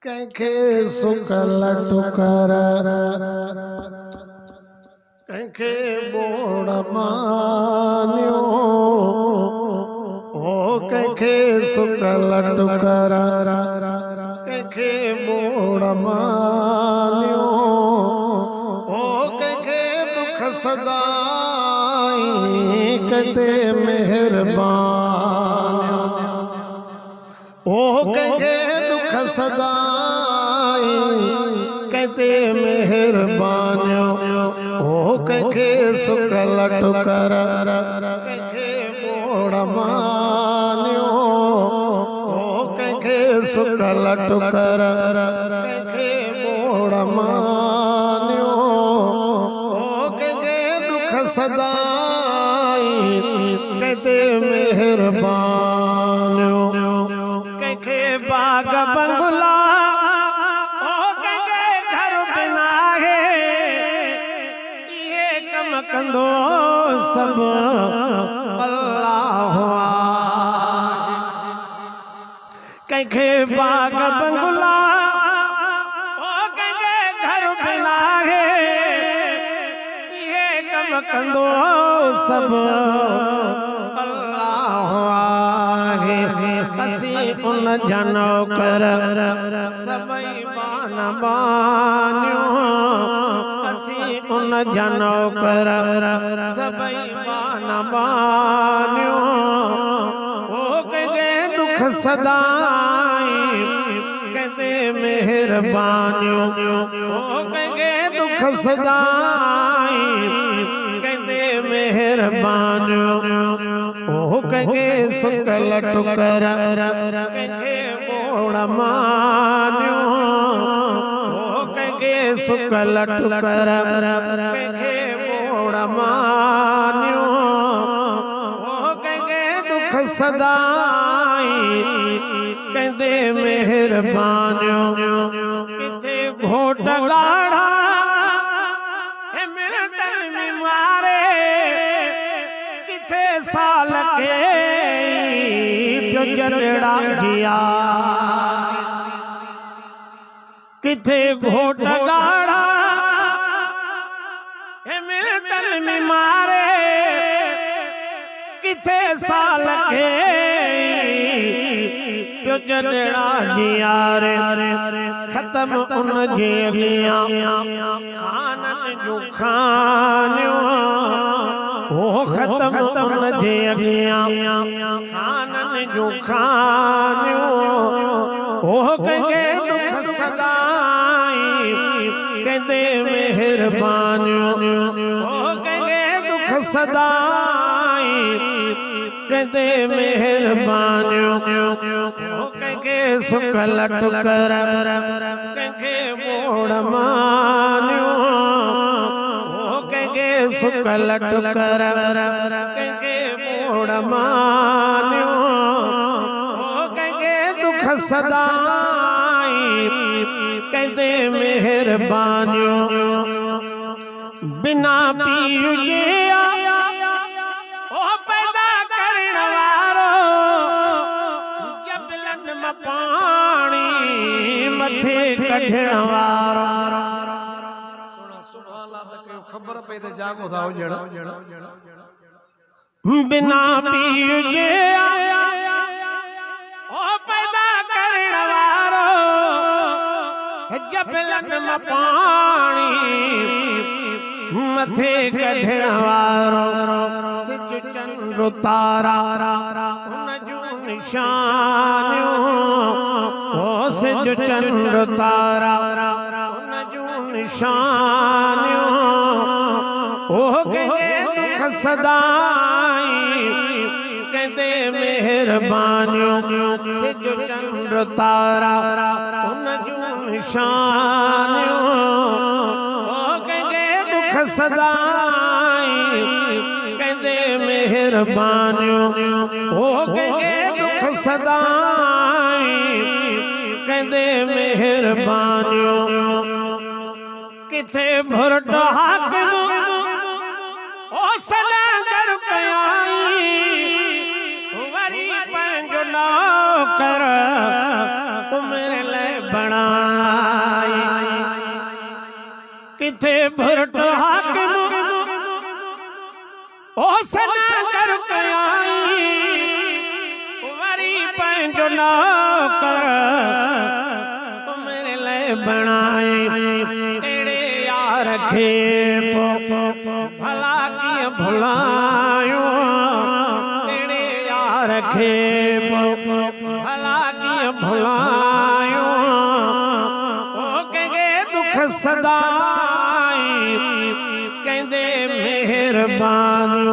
कंखे सुकल टुकर कंखे बोड़ मानियो ओ कंखे सुकल टुकर कंखे बोड़ मानियो ओ कंखे दुख सदाई कते मेहरबान ओ कंखे दुख सदाई कते मेहरबान ओ कंखे सुकल टुकर कंखे बोड़ मानियो ओ कंखे सुकल टुकर कंखे बोड़ मानियो ओ कंखे दुख सदाई कते मेहरबान कंखे बाग बंगला ओ कंखे घर बिना है ये कम कंदो सब अल्लाह कंखे बाग बंगला ओ कंखे घर बिना है ये कम कंदो सब उन जनो कर सबई बान बानियो असी उन जनो कर सबई बान बानियो ओ कंखे दुख सदाई कते मेहरबानियो ओ कंखे दुख सदाई कते मेहरबानियो ओ कंखे सुकल टुकर कंखे बोड़ मानियो ओ कंखे सुकल टुकर कंखे बोड़ मानियो ओ कंखे दुख सदाई कते मेहरबानियो किथे घोट गाड़ा साल के जलड़ा जिया किथे घोट गाड़ा मिलतन में मारे किथे साल के जलड़ा जिया रे खत्म उन जे मियां खानन जो खानियो ओ खत्म उन जे मियां खानन जो खानियो ओ कंखे दुख सदाई कते मेहरबानियो ओ कंखे दुख सदाई कते मेहरबानियो ओ कंखे सुकल टुकर कंखे बोड़ मानियो कंखे सुकल टुकर कंखे बोड़ मानियो ओ कंखे दुख सदाई कते मेहरबानियो बिना पीउ जे ओ पैदा करण वारो जबलन में पानी मथे कढण वारो खबर पे ते जागो था जण बिना पीउ जे ओ पैदा करण वारो जबलन में पानी मथे कढण वारो सिज चंद्र तारा उन जो निशानियो ओ सिज चंद्र तारा उन जो निशानियो ओ कंखे दुख सदाई कते मेहरबानियो सिज चंद्र तारा उन जो निशानियो ओ कंखे दुख सदाई कते मेहरबानियो ओ कंखे दुख सदाई कते मेहरबानियो किथे भुरट हाकिम ओ सलागर कयाई वरी पंहिंजो नौकर मेरे लिए बणा जिथे भुरट हाकिम उस नगर कयाई वरी पंहिंजो नौकर मेरे लिए बनाए तेरे यार खे भला कीअं भुलायो तेरे यार खे भला कीअं भुलायो कंहिंखे दुख सदाई कहंदे मेहरबानी